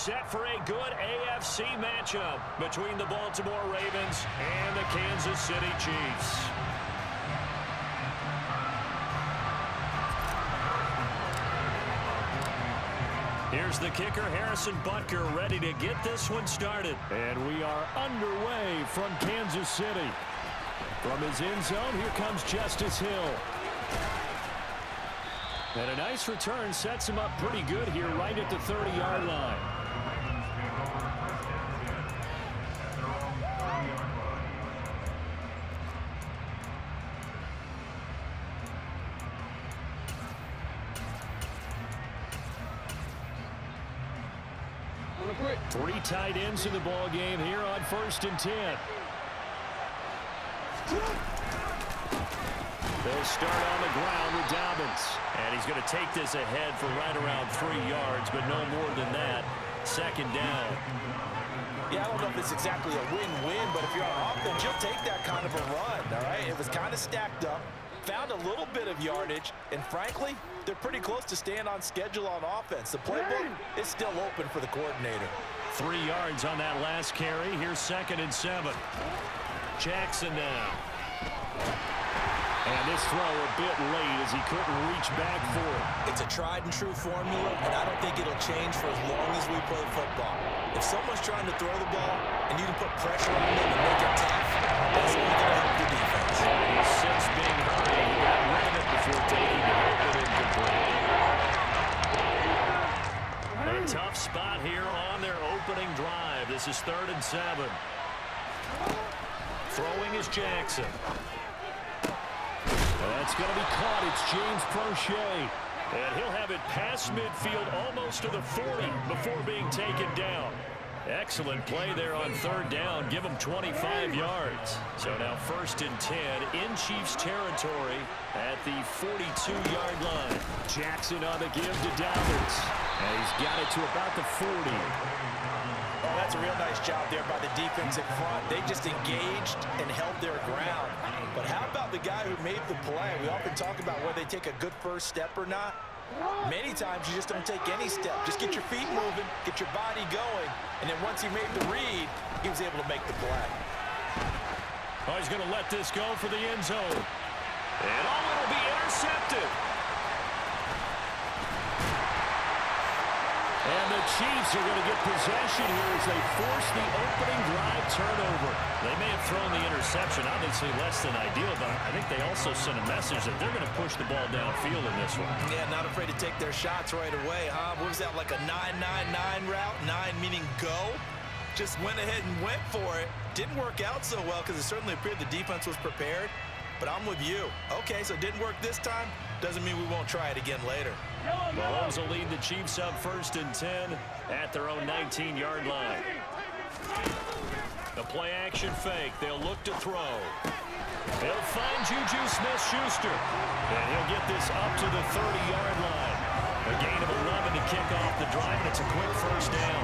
set for a good AFC matchup between the Baltimore Ravens and the Kansas City Chiefs. Here's the kicker, Harrison Butker, ready to get this one started. And we are underway from Kansas City. From his end zone, here comes Justice Hill. And a nice return sets him up pretty good here right at the 30-yard line. Three tight ends in the ball game here on 1st and 10. They'll start on the ground with Dobbins. And he's going to take this ahead for right around 3 yards, but no more than that. 2nd down. Yeah, I don't know if it's exactly a win-win, but if you're on offense, you'll take that kind of a run, all right? It was kind of stacked up, found a little bit of yardage, and frankly, they're pretty close to staying on schedule on offense. The playbook is still open for the coordinator. 3 yards on that last carry. Here's 2nd and 7. Jackson now. And this throw a bit late as he couldn't reach back for it. It's a tried-and-true formula, and I don't think it'll change for as long as we play football. If someone's trying to throw the ball and you can put pressure on them and make it tough, that's only going to help the defense. He's since being hurried. He got rid of it before taking the hit, but incomplete. A tough spot here on their opening drive. This is 3rd and 7. Throwing is Jackson. That's going to be caught. It's James Prochet. And he'll have it past midfield almost to the 40 before being taken down. Excellent play there on 3rd down. Give him 25 yards. So now 1st and 10 in Chiefs territory at the 42-yard line. Jackson on the give to Dobbins. And he's got it to about the 40. Oh, that's a real nice job there by the defense in front. They just engaged and held their ground. But how about the guy who made the play? We often talk about whether they take a good first step or not. Many times you just don't take any step. Just get your feet moving, get your body going, and then once he made the read, he was able to make the play. Oh, he's going to let this go for the end zone. And it'll be intercepted. And the Chiefs are going to get possession here as they force the opening drive turnover. They may have thrown the interception, obviously less than ideal, but I think they also sent a message that they're going to push the ball downfield in this one. Yeah, not afraid to take their shots right away, huh? What was that, like a 9-9-9 route? 9 meaning go? Just went ahead and went for it. Didn't work out so well because it certainly appeared the defense was prepared. But I'm with you. Okay, so it didn't work this time. Doesn't mean we won't try it again later. Mahomes will lead the Chiefs up 1st and 10 at their own 19-yard line. The play-action fake. They'll look to throw. They'll find Juju Smith-Schuster. And he'll get this up to the 30-yard line. A gain of 11 to kick off the drive, and it's a quick 1st down.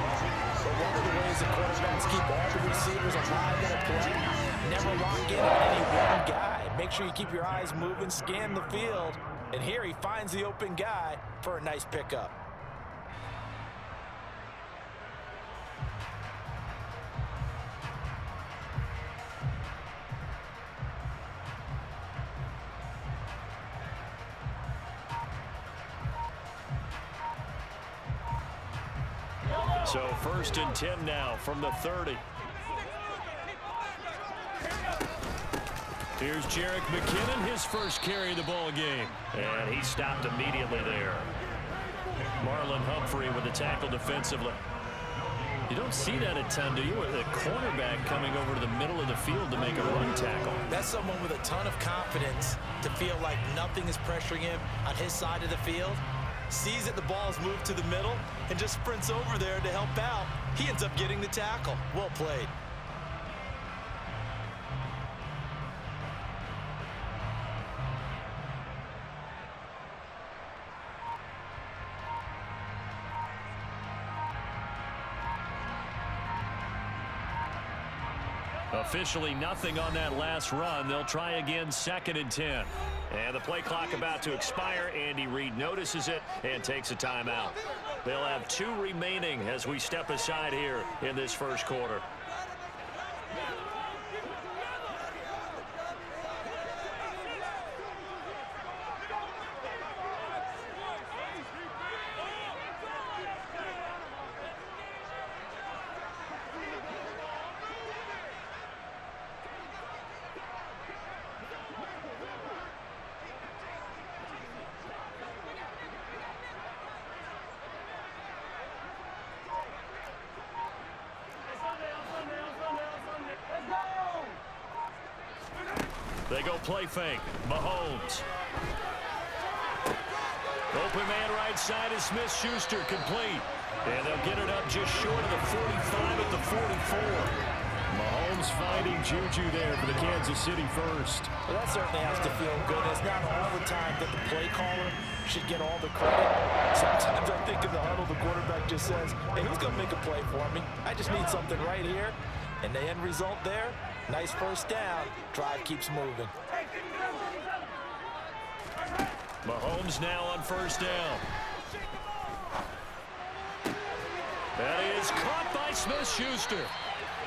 But one of the ways the quarterbacks keep all the receivers alive in a play, never lock in on any one guy. Make sure you keep your eyes moving, scan the field, and here he finds the open guy for a nice pickup. So 1st and 10 now from the 30. Here's Jerick McKinnon, his first carry of the ball game. And he stopped immediately there. Marlon Humphrey with the tackle defensively. You don't see that a ton, do you? The cornerback coming over to the middle of the field to make a run tackle. That's someone with a ton of confidence to feel like nothing is pressuring him on his side of the field. Sees that the ball's moved to the middle and just sprints over there to help out. He ends up getting the tackle. Well played. Officially nothing on that last run. They'll try again 2nd and 10. And the play clock about to expire. Andy Reid notices it and takes a timeout. They'll have 2 remaining as we step aside here in this first quarter. They go play fake. Mahomes. Open man right side is Smith-Schuster, complete. And they'll get it up just short of the 45 at the 44. Mahomes finding Juju there for the Kansas City first. Well, that certainly has to feel good. It's not all the time that the play caller should get all the credit. Sometimes I think in the huddle, the quarterback just says, hey, who's going to make a play for me? I just need something right here. And the end result there, nice first down. Drive keeps moving. Mahomes now on first down. That is caught by Smith-Schuster.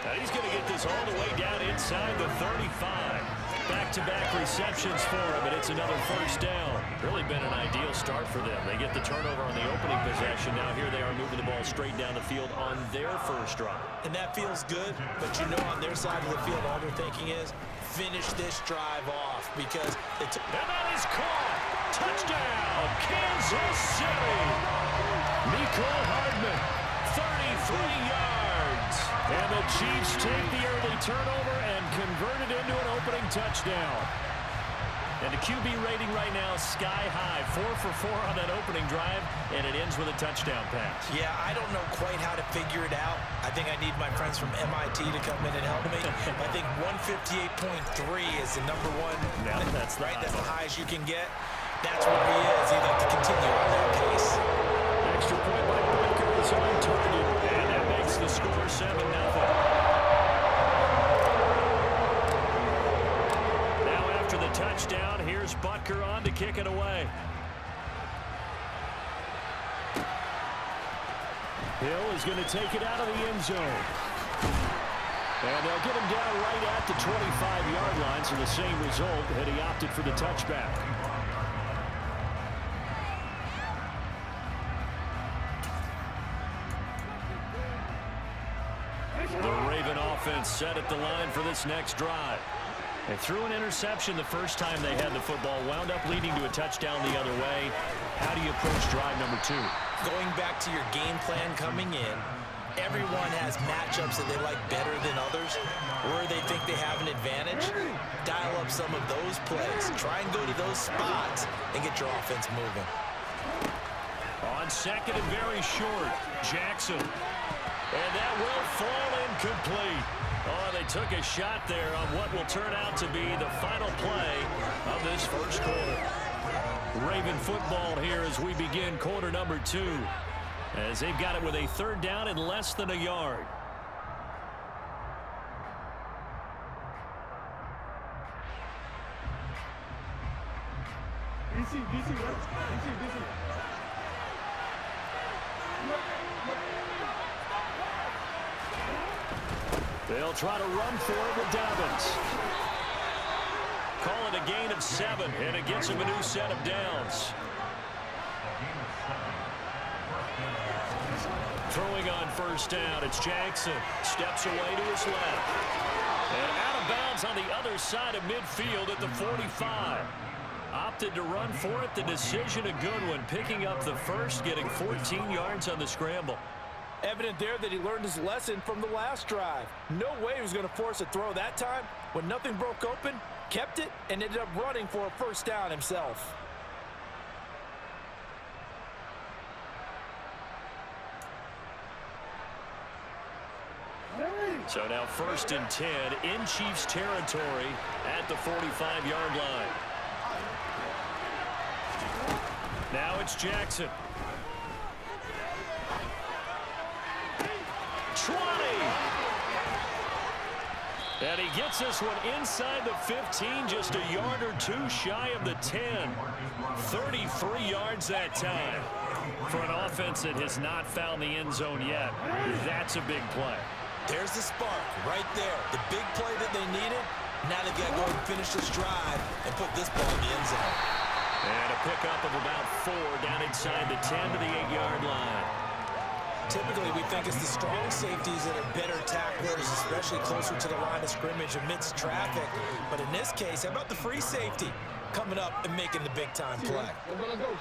Now he's going to get this all the way down inside the 35. Back-to-back receptions for him, and it's another first down. Really been an ideal start for them. They get the turnover on the opening possession. Now here they are moving the ball straight down the field on their first drive. And that feels good, but you know on their side of the field, all they're thinking is finish this drive off because it's... And that is caught! Touchdown, Kansas City! Mecole Hardman, 33 yards. And the Chiefs take the early turnover and convert it into an opening touchdown. And the QB rating right now is sky high. 4 for 4 on that opening drive, and it ends with a touchdown pass. Yeah, I don't know quite how to figure it out. I think I need my friends from MIT to come in and help me. I think 158.3 is the number one. Yeah, that's right. That's the highest you can get. That's where he is. He'd like to continue on that pace. Extra point by Butker is on target, and that makes the score 7-0. Touchdown. Here's Butker on to kick it away. Hill is going to take it out of the end zone. And they'll get him down right at the 25-yard line, so the same result had he opted for the touchback. The Raven offense set at the line for this next drive. They threw an interception the first time they had the football, wound up leading to a touchdown the other way. How do you approach drive number 2? Going back to your game plan coming in, everyone has matchups that they like better than others, where they think they have an advantage. Dial up some of those plays. Try and go to those spots and get your offense moving. On second and very short, Jackson. And that will fall incomplete. Oh, they took a shot there on what will turn out to be the final play of this first quarter. Raven football here as we begin quarter number 2, as they've got it with a third down and less than a yard. They'll try to run for it with Dobbins. Call it a gain of 7, and it gets him a new set of downs. Throwing on first down, it's Jackson. Steps away to his left. And out of bounds on the other side of midfield at the 45. Opted to run for it. The decision a good one. Picking up the first, getting 14 yards on the scramble. Evident there that he learned his lesson from the last drive. No way he was going to force a throw that time. When nothing broke open, kept it, and ended up running for a first down himself. So now 1st and 10 in Chiefs territory at the 45-yard line. Now it's Jackson. 20. And he gets this one inside the 15, just a yard or 2 shy of the 10. 33 yards that time. For an offense that has not found the end zone yet, that's a big play. There's the spark right there. The big play that they needed. Now they've got to go and finish this drive and put this ball in the end zone. And a pickup of about 4 down inside the 10 to the 8-yard line. Typically, we think it's the strong safeties that are better tacklers, especially closer to the line of scrimmage amidst traffic. But in this case, how about the free safety coming up and making the big-time play?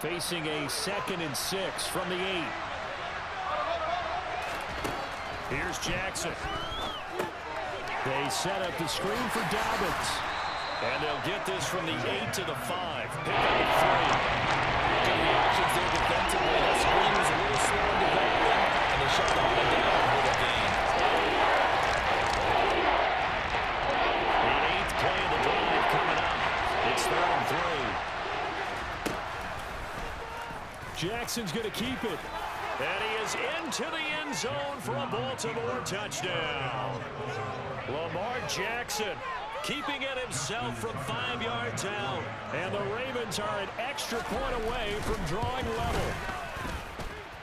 Facing a 2nd and 6 from the 8. Here's Jackson. They set up the screen for Dobbins. And they'll get this from the 8 to the 5. Pick up the 3. Good reactions there defensively. That screen was a little slow in development, and they shut that one down with a gain. The 8th play of the drive coming up. It's 3rd and 3. Jackson's going to keep it. And he is into the end zone for a Baltimore touchdown. Lamar Jackson keeping it himself from 5 yards out. And the Ravens are an extra point away from drawing level.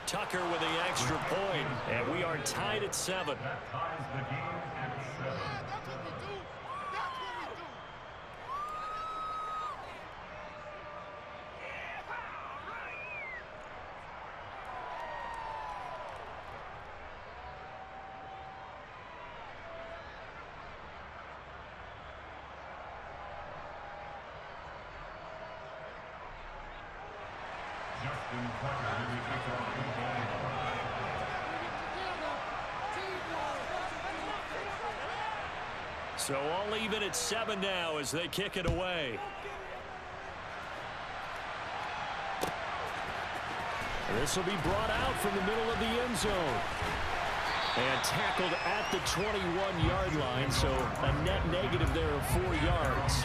Tucker with the extra point, and we are tied at 7. So all even at 7 now as they kick it away. This will be brought out from the middle of the end zone. And tackled at the 21-yard line, so a net negative there of 4 yards.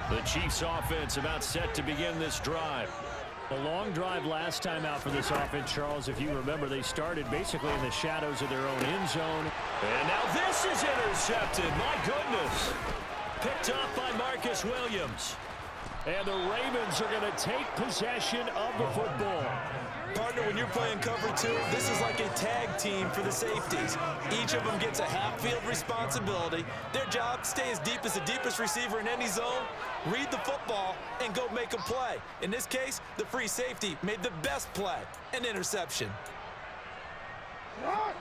The Chiefs offense about set to begin this drive. A long drive last time out for this offense, Charles. If you remember, they started basically in the shadows of their own end zone. And now this is intercepted. My goodness. Picked up by Marcus Williams. And the Ravens are going to take possession of the football. Partner, when you're playing cover 2, this is like a tag team for the safeties. Each of them gets a half-field responsibility. Their job, stay as deep as the deepest receiver in any zone, read the football, and go make a play. In this case, the free safety made the best play, an interception.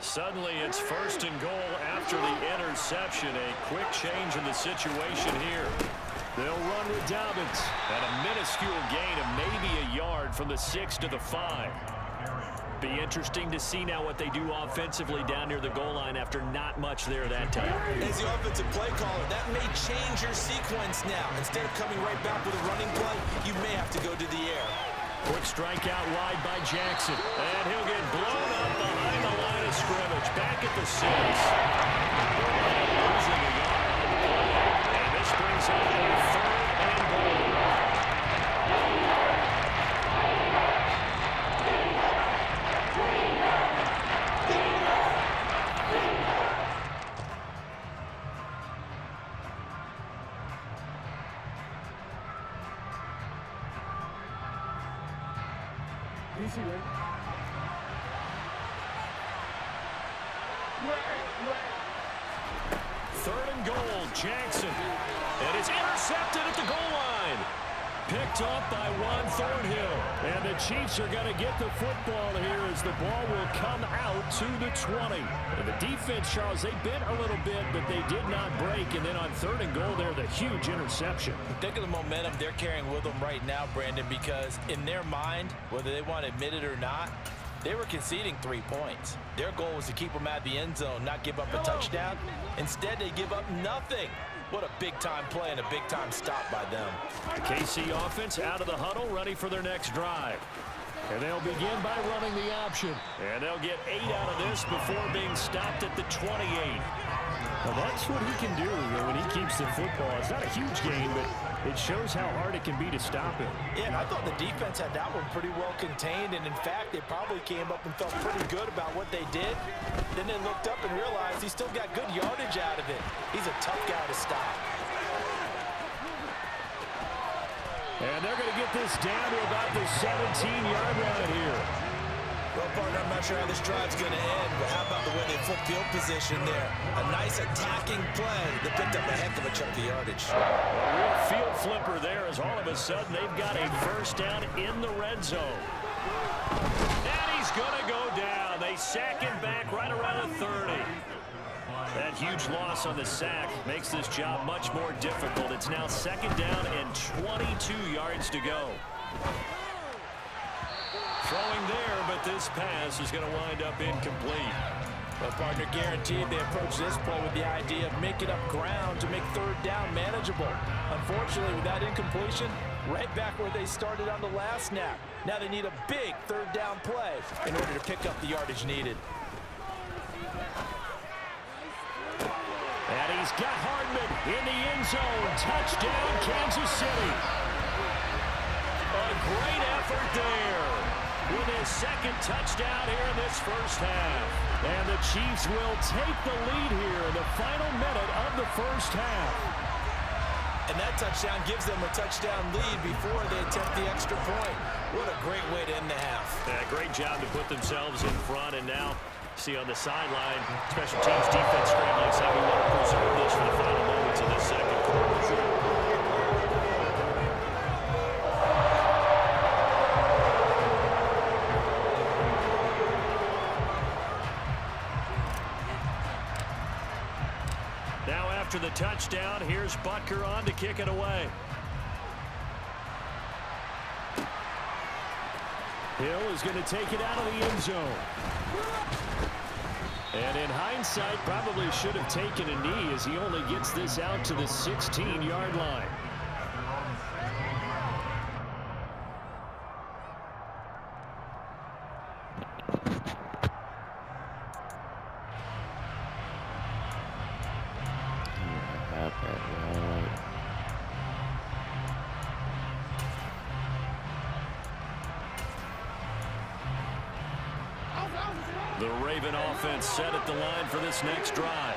Suddenly, it's 1st and goal after the interception. A quick change in the situation here. They'll run with Dobbins at a minuscule gain of maybe a yard from the 6 to the 5. Be interesting to see now what they do offensively down near the goal line after not much there that time. As the offensive play caller, that may change your sequence now. Instead of coming right back with a running play, you may have to go to the air. Quick strike out wide by Jackson. And he'll get blown up behind the line of scrimmage. Back at the 6. Losing a yard on the play. And this brings up a 3rd and goal. Third and goal, Jackson. And it's intercepted at the goal line. Picked up by Juan Thornhill. And the Chiefs are going to get the football here as the ball will come out to the 20. And the defense, Charles, they bent a little bit, but they did not break. And then on 3rd and goal there, the huge interception. Think of the momentum they're carrying with them right now, Brandon, because in their mind, whether they want to admit it or not, they were conceding 3 points. Their goal was to keep them out of the end zone, not give up a touchdown. Instead, they give up nothing. What a big-time play and a big-time stop by them. The KC offense out of the huddle, ready for their next drive. And they'll begin by running the option. And they'll get 8 out of this before being stopped at the 28. Well, that's what he can do when he keeps the football. It's not a huge gain, but it shows how hard it can be to stop him. Yeah, I thought the defense had that one pretty well contained, and in fact, they probably came up and felt pretty good about what they did. Then they looked up and realized he still got good yardage out of it. He's a tough guy to stop. And they're going to get this down to about the 17-yard line here. Well, partner, I'm not sure how this drive's going to end, but how about the way they flip field position there? A nice attacking play that picked up a heck of a chunk of yardage. A real field flipper there as all of a sudden they've got a first down in the red zone. And he's going to go down. They sack him back right around the 30. That huge loss on the sack makes this job much more difficult. It's now second down and 22 yards to go. Throwing there, but this pass is going to wind up incomplete. Well, partner, guaranteed they approach this play with the idea of making up ground to make third down manageable. Unfortunately, with that incompletion, right back where they started on the last snap. Now they need a big third down play in order to pick up the yardage needed. And he's got Hardman in the end zone. Touchdown, Kansas City. A great effort there with his second touchdown here in this first half. And the Chiefs will take the lead here in the final minute of the first half. And that touchdown gives them a touchdown lead before they attempt the extra point. What a great way to end the half. Yeah, great job to put themselves in front, and now see on the sideline, special teams defense scrambling, saying we want to preserve this for the final moments of this second quarter. Now after the touchdown, here's Butker on to kick it away. Hill is going to take it out of the end zone. And in hindsight, probably should have taken a knee as he only gets this out to the 16-yard line. The Raven offense set at the line for this next drive.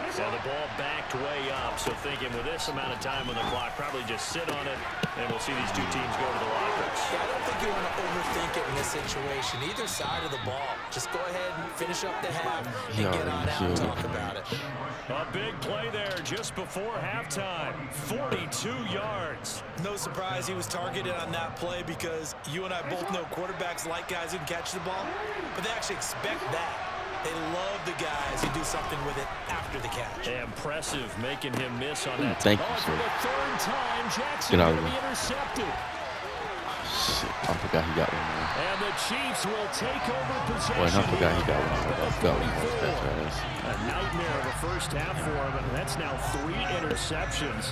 And the ball backed way up, so thinking with this amount of time on the clock, probably just sit on it, and we'll see these two teams go to the lockers. Yeah, I don't think you want to overthink it in this situation. Either side of the ball. Just go ahead and finish up the half and get on out and talk about it. A big play there just before halftime. 42 yards. No surprise he was targeted on that play because you and I both know quarterbacks like guys who can catch the ball, but they actually expect that. They love the guys who do something with it after the catch. Impressive making him miss on that. Thank you, sir. For the third time, Jackson going to be intercepted. Shit, I forgot he got one more. And the Chiefs will take over possession. Boy, I forgot he got one more. That's got one more. That's a nightmare of a first half for him, and that's now 3 interceptions.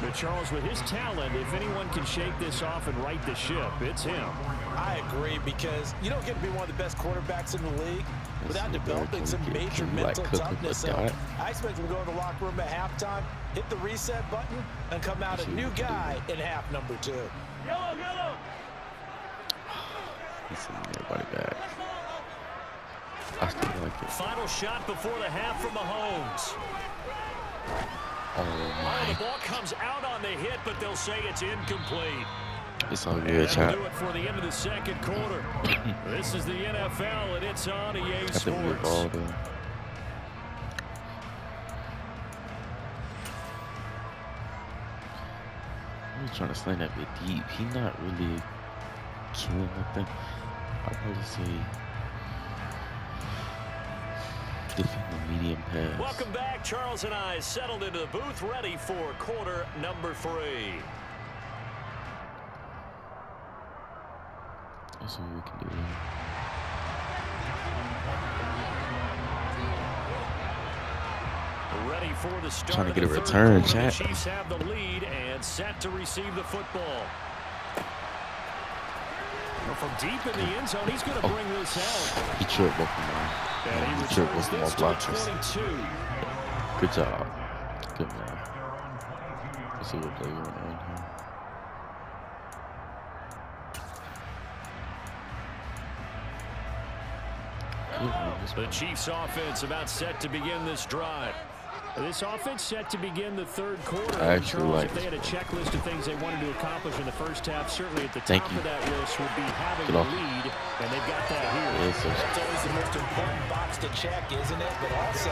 But Charles, with his talent, if anyone can shake this off and right the ship, it's him. I agree, because you don't get to be one of the best quarterbacks in the league without developing some major mental toughness. So I expect him to go in the locker room at halftime, hit the reset button, and come out a new guy in half number 2. Yellow, yellow. He's sending everybody back. I still like it. Final shot before the half from Mahomes. Oh my. The ball comes out on the hit, but they'll say it's incomplete. It's all good, That'll chat. do it for the end of the second quarter. This is the NFL, and it's on EA I think we're Sports. all done. I'm trying to sling that bit deep. He's not really killing nothing. I'd probably say defend the medium pass. Welcome back. Charles and I settled into the booth, ready for quarter number 3. Let's see what we can do. Ready for the start. Trying to get a of the return, third quarter. chat. The Chiefs have the lead and set to receive the football. Well, from deep in the end zone, he's going to bring this out. He tripped both of them. And He tripped both of this them to blockers. 22. Good job. Good man. Let's see what play we're on here. The Chiefs offense about set to begin this drive. This offense set to begin the third quarter. I actually Charles, like if they had a this checklist of things they wanted to accomplish in the first half, certainly at the top of that list would be having a lead, and they've got that here. That's always the most important box to check, isn't it? But also,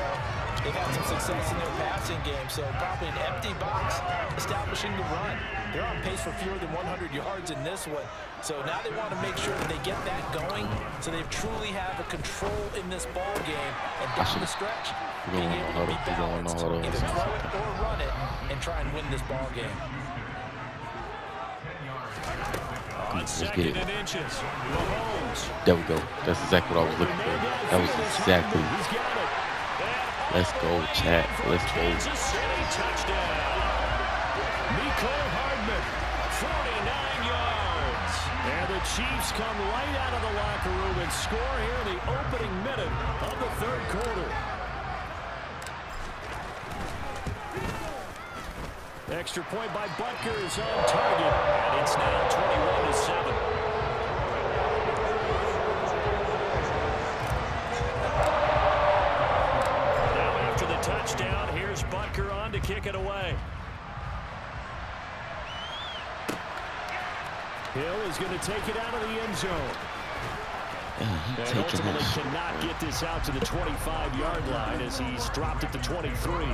they've had some success in their passing game, so probably an empty box establishing the run. They're on pace for fewer than 100 yards in this one. So now they want to make sure that they get that going so they truly have a control in this ball game and down the stretch. Being able to be balanced, either throw it or run it and try and win this ball game. On second and inches, Mahomes. There we go. That's exactly what I was looking for. That was exactly. Let's go, chat. Let's go. Touchdown. Mecole Hardman, 49 yards. And the Chiefs come right out of the locker room and score here in the opening minute of the third quarter. Extra point by Butker is on target, and it's now 21-7. Now after the touchdown, here's Butker on to kick it away. Hill is going to take it out of the end zone. And ultimately cannot get this out to the 25-yard line as he's dropped it to 23.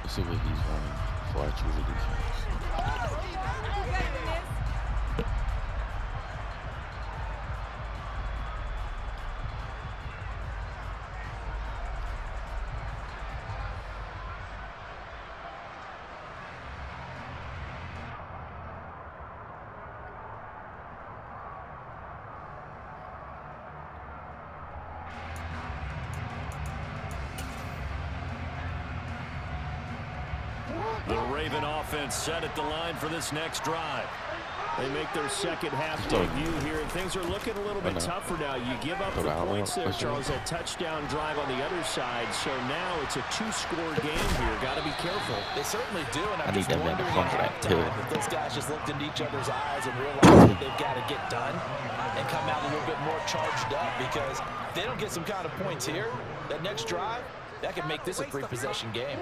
See what he's running before I choose a defense. The Raven offense set at the line for this next drive. They make their second half debut here, and things are looking a little bit tougher now. You give up the points there, Charles, that touchdown drive on the other side. So now it's a two-score game here. Got to be careful. They certainly do, and I'm I need just that man to wondering fumble that too. if those guys just looked into each other's eyes and realized that they've got to get done and come out a little bit more charged up, because if they don't get some kind of points here, that next drive, that could make this a three-possession game.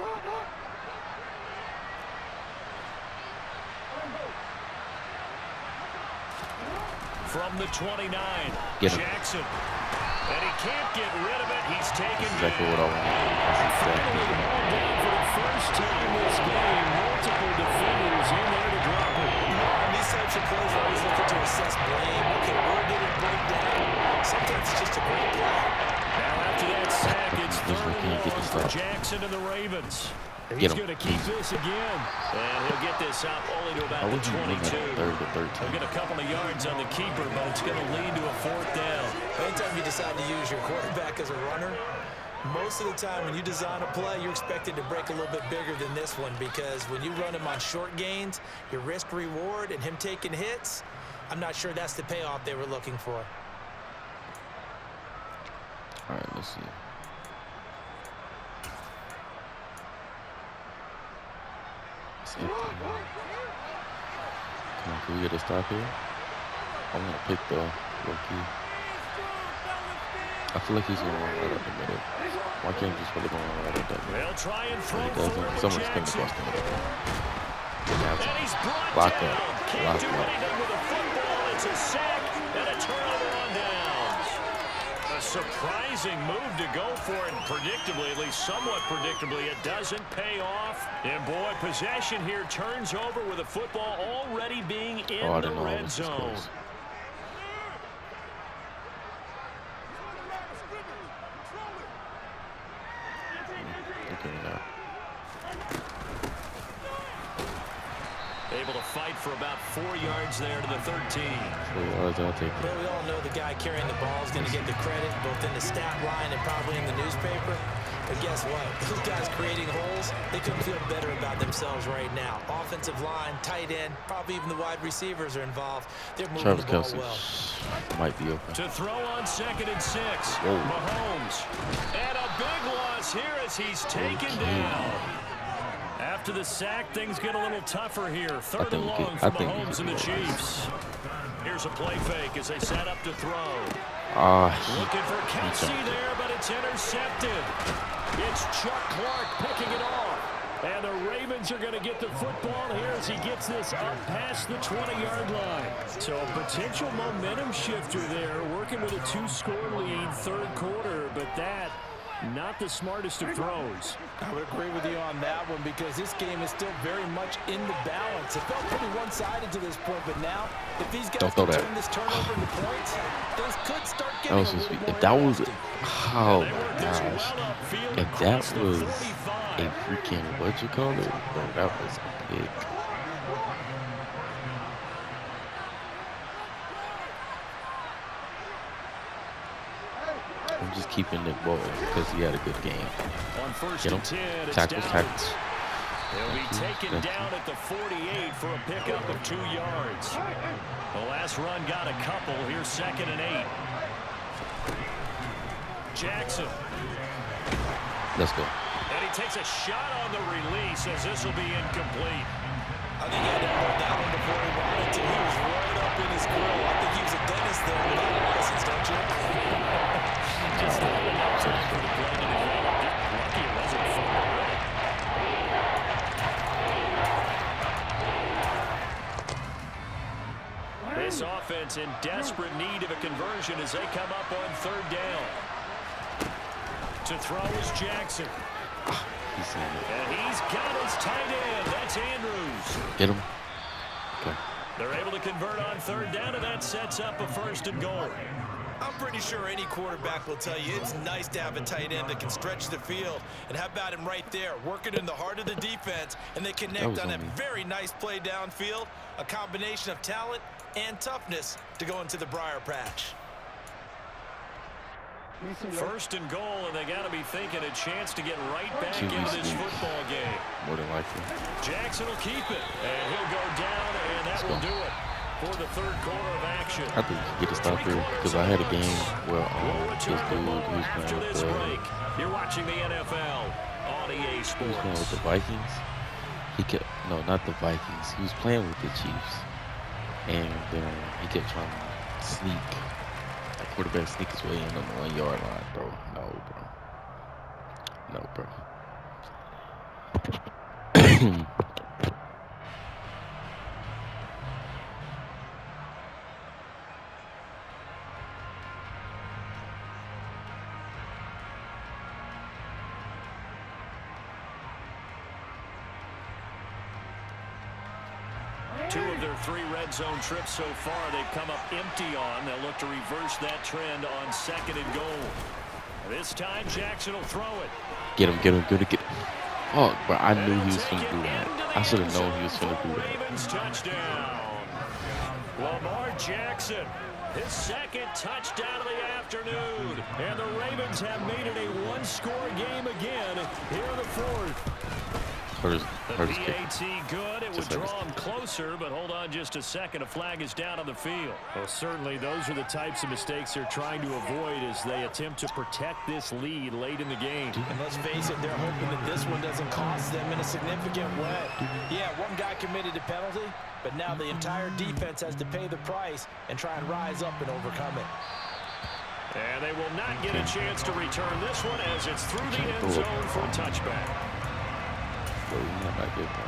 From the 29, Jackson. And he can't get rid of it. He's taken exactly what I want. That's exactly what I want. Down for the first time this game, multiple defenders in there to drop it. On these types of plays, we're always looking to assess blame. Okay, where did it break down? Sometimes it's just a great play. Now after that sack, it's third and long for Jackson and the Ravens. He's going to keep this again. And he'll get this up only to about the 22. He'll get a couple of yards on the keeper, but it's going to lead to a fourth down. Anytime you decide to use your quarterback as a runner, most of the time when you design a play, you're expected to break a little bit bigger than this one, because when you run him on short gains, your risk-reward and him taking hits, I'm not sure that's the payoff they were looking for. All right, let's see. Come on, can we get a stop here? I'm going to pick the rookie. I feel like he's going to run right up the middle. Why can't he just really go right up that middle? They'll try and throw He doesn't. Someone's going to Jackson. bust the middle. And he's brought Lock down. up. Can't Lock do up. anything with a football. It's a sack and a turnover on downs. A surprising move to go for it, and predictably, at least somewhat predictably, it doesn't pay off. And boy, possession here turns over with a football already being in the red zone. Able to fight for about 4 yards there to the 13. 4 yards, I'll take it. Well, we all know the guy carrying the ball is going to get the credit, both in the stat line and probably in the newspaper. But guess what? Those guys creating holes, they couldn't feel better about themselves right now. Offensive line, tight end, probably even the wide receivers are involved. They're moving the ball well. Might be open. To throw on 2nd and 6. Mahomes. And a big loss here as he's taken down. After the sack, things get a little tougher here. Third and long for Mahomes and the Chiefs. Here's a play fake as they set up to throw. Looking for Kelsey there, but it's intercepted. It's Chuck Clark picking it off. And the Ravens are going to get the football here as he gets this up past the 20-yard line. So a potential momentum shifter there, working with a 2-score lead, third quarter, but that not the smartest of throws. I would agree with you on that one because this game is still very much in the balance. It felt pretty one-sided to this point, but now if these guys can turn this turnover into points, things could start getting a little more if that was, oh my gosh, if that was a freaking what you call it, bro, that was a pick. I'm just keeping it ball because he had a good game. On first Get him. and 10, Tackle. They'll be taken down at the 48 for a pickup of 2 yards. The last run got a couple. Here's 2nd and 8. Jackson. Let's go. And he takes a shot on the release as this will be incomplete. I think he had to hold that one before he wanted to. He was right up in his grill. I think he was a dentist there without a license, don't you? Just not enough time for the play to develop. Lucky it wasn't far. This offense in desperate need of a conversion as they come up on 3rd down. To throw is Jackson. And he's got his tight end. That's Andrews. Get him. Okay. They're able to convert on 3rd down, and that sets up a 1st and goal. I'm pretty sure any quarterback will tell you it's nice to have a tight end that can stretch the field. And how about him right there, working in the heart of the defense, and they connect on a very nice play downfield, a combination of talent and toughness to go into the briar patch. 1st and goal, and they got to be thinking a chance to get right back into this football game. More than likely. Jackson will keep it, and he'll go down, and that will do it for the 3rd quarter of action. I think you get to stop here because I had a game where this dude he was After playing this with break, you're watching the NFL on EA Sports. he was playing with the Vikings. He kept not the Vikings. He was playing with the Chiefs, and he kept trying to sneak. That quarterback sneak his way in on the 1-yard line, bro. No, bro. Two of their 3 red zone trips so far, they've come up empty on. They'll look to reverse that trend on 2nd and goal. This time, Jackson will throw it. Get him. Oh, bro, I knew he was going to do that. I should have known he was going to do that. Ravens touchdown. Lamar Jackson, his 2nd touchdown of the afternoon. And the Ravens have made it a 1-score game again here in the 4th. The PAT good. It would draw him closer, but hold on just a second. A flag is down on the field. Well, certainly those are the types of mistakes they're trying to avoid as they attempt to protect this lead late in the game. And let's face it, they're hoping that this one doesn't cost them in a significant way. Yeah, one guy committed a penalty, but now the entire defense has to pay the price and try and rise up and overcome it. And they will not get a chance to return this one as it's through the end zone for a touchback. Bro, you're not that good, bro.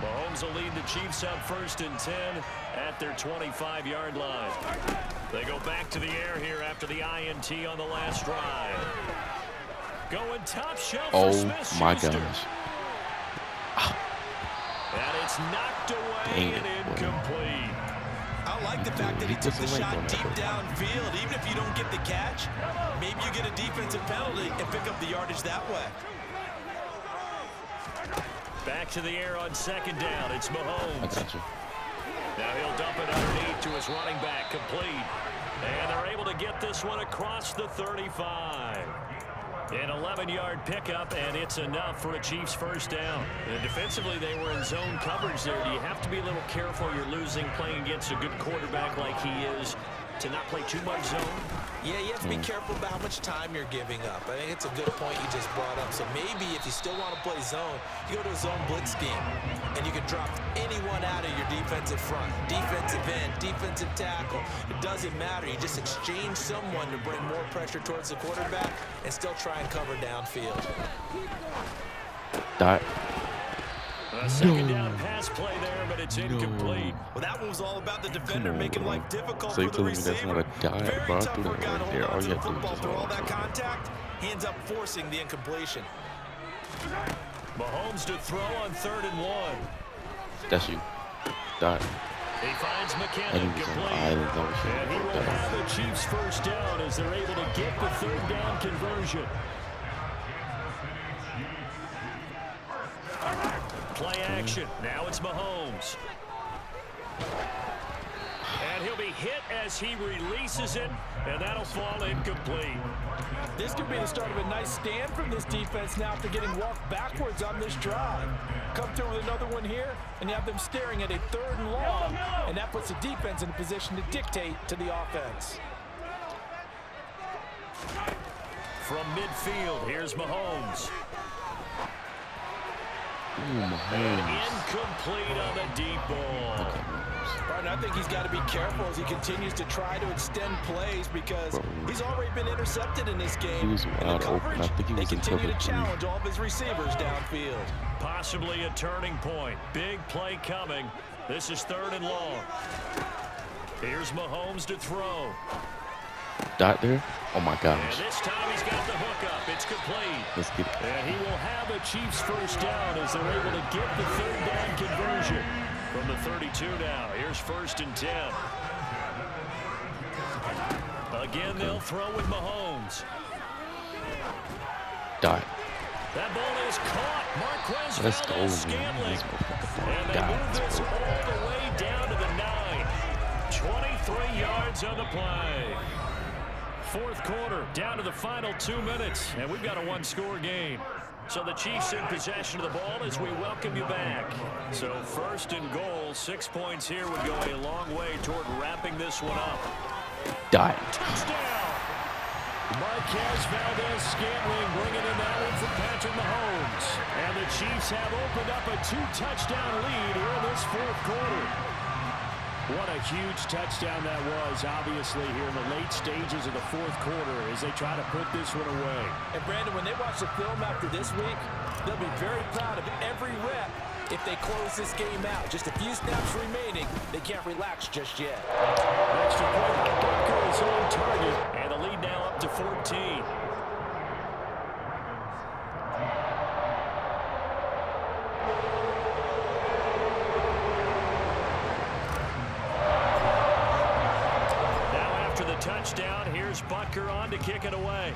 Mahomes will lead the Chiefs up 1st and 10 at their 25-yard line. They go back to the air here after the INT on the last drive. Going top shelf for Smith. Oh my gosh. And it's knocked away and incomplete. I like the fact that he took the shot deep downfield. Even if you don't get the catch, maybe you get a defensive penalty and pick up the yardage that way. Back to the air on 2nd down. It's Mahomes. I got you. Now he'll dump it underneath to his running back. Complete. And they're able to get this one across the 35. An 11-yard pickup, and it's enough for a Chiefs first down. And defensively, they were in zone coverage there. Do you have to be a little careful you're losing playing against a good quarterback like he is to not play too much zone? Yeah, you have to be careful about how much time you're giving up. I think it's a good point you just brought up. So maybe if you still want to play zone, you go to a zone blitz scheme, and you can drop anyone out of your defensive front, defensive end, defensive tackle. It doesn't matter. You just exchange someone to bring more pressure towards the quarterback and still try and cover downfield. Dot. A second down pass play there, but it's incomplete. Well, that one was all about the defender making life difficult So you for the telling me that's receiver. not a dot, Very bro? I tough threw for a that guy to right there. hold All on you to the have to do is football just through hold all on that to it. contact. He ends up forcing the incompletion. Mahomes to throw on 3rd and 1. That's you. Dot. He finds And McKinnon he was on the complete. island. That was And he will shit. have the Chiefs first down as they're able to get the 3rd down conversion. Play action. Now it's Mahomes. And he'll be hit as he releases it, and that'll fall incomplete. This could be the start of a nice stand from this defense now after getting walked backwards on this drive. Come through with another one here, and you have them staring at a 3rd and long, and that puts the defense in a position to dictate to the offense. From midfield, here's Mahomes. Incomplete on the deep ball. Right, I think he's got to be careful as he continues to try to extend plays because he's already been intercepted in this game. He was wide open. I think he They was in continue cover to 3. challenge all of his receivers downfield. Possibly a turning point. Big play coming. This is 3rd and long. Here's Mahomes to throw. Dot there? Oh my And gosh. this time he's got the hook up. It's complete. Let's get it. And he will have the Chiefs first down as they're able to get the 3rd down conversion. From the 32 now, here's 1st and 10. Again, they'll throw with Mahomes. Dot. That ball is caught. Marquez Let's go, Valdez-Scantling. man. And they move this all the way down to the 9. 23 yards on the play. 4th quarter, down to the final 2 minutes, and we've got a 1-score game. So the Chiefs in possession of the ball as we welcome you back. So 1st and goal, 6 points here would go a long way toward wrapping this one up. Dot. Touchdown! Marquez Valdez-Scantling bringing in that one from Patrick Mahomes. And the Chiefs have opened up a 2-touchdown lead here in this 4th quarter. What a huge touchdown that was, obviously, here in the late stages of the 4th quarter as they try to put this one away. And Brandon, when they watch the film after this week, they'll be very proud of every rep if they close this game out. Just a few snaps remaining. They can't relax just yet. Extra point by Butker is on target, and the lead now up to 14. Touchdown. Here's Butker on to kick it away.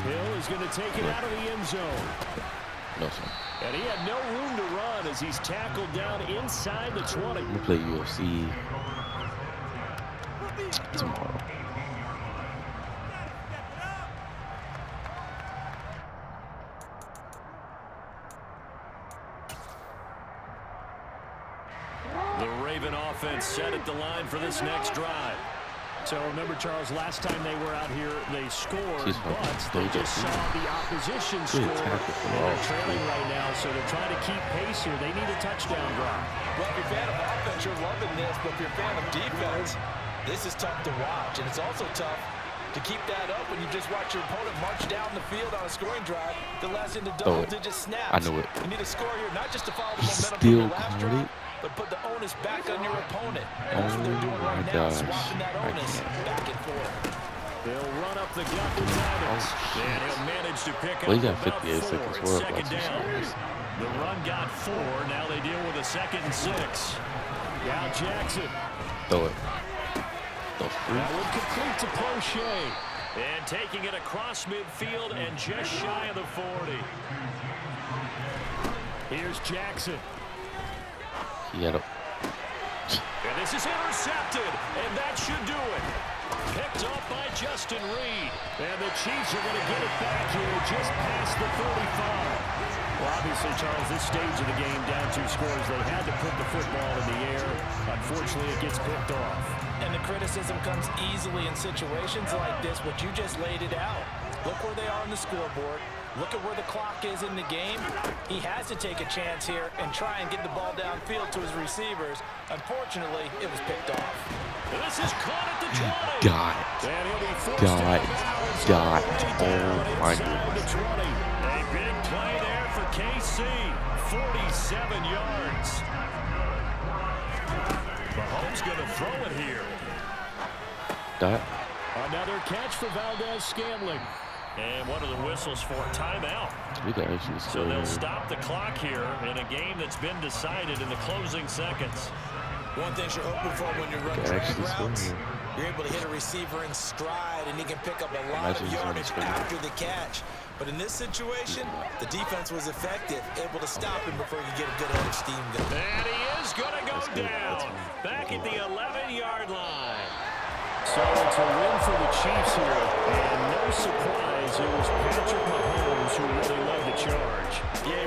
Hill is going to take it out of the end zone. No, sir. And he had no room to run as he's tackled down inside the 20. We play UFC tomorrow. The Raven offense set at the line for this next drive. So remember, Charles, last time they were out here, they scored, but they just saw the opposition score. And they're trailing right now, so they're trying to keep pace here. They need a touchdown drive. Well, if you're a fan of offense, you're loving this, but if you're a fan of defense, this is tough to watch. And it's also tough to keep that up when you just watch your opponent march down the field on a scoring drive that lasts into double-digit snaps. I knew it. You need to score here, not just to follow the momentum from Still the last drive, but put the onus back on your opponent. And that's what they're doing right now, swapping that onus back and forth. They'll run up the gut to Evans, and he'll manage to pick up got about 58 4. seconds. It's We're second about down. The run got 4. Now they deal with a 2nd and 6. Now Jackson. Throw it. That would complete to Prochet. And taking it across midfield and just shy of the 40. Here's Jackson. He had a... And this is intercepted, and that should do it. Picked up by Justin Reed. And the Chiefs are going to get it back here just past the 45. Well, obviously, Charles, this stage of the game, down 2 scores, they had to put the football in the air. Unfortunately, it gets picked off. And the criticism comes easily in situations like this, but you just laid it out. Look where they are on the scoreboard. Look at where the clock is in the game. He has to take a chance here and try and get the ball downfield to his receivers. Unfortunately, it was picked off. This is caught at the 20. God. And he'll be forced God. out of bounds. God. Down Oh, my inside the goodness. 20. A big play there for KC. 47 yards. Mahomes going to throw it here. That. Another catch for Valdez-Scantling. And what are the whistles for? Timeout. We got actually So they'll score. stop the clock here in a game that's been decided in the closing seconds. One thing you're hoping for when you run Okay, drag actually routes, score. you're able to hit a receiver in stride, and he can pick up a lot Imagine of he's on yardage his finger. after the catch. But in this situation, the defense was effective, able to stop him before he could get a good head of steam going. And he is going to go That's good. down. Back at the 11-yard line. So it's a win for the Chiefs here, and no surprise, it was Patrick Mahomes who really led the charge. Yeah,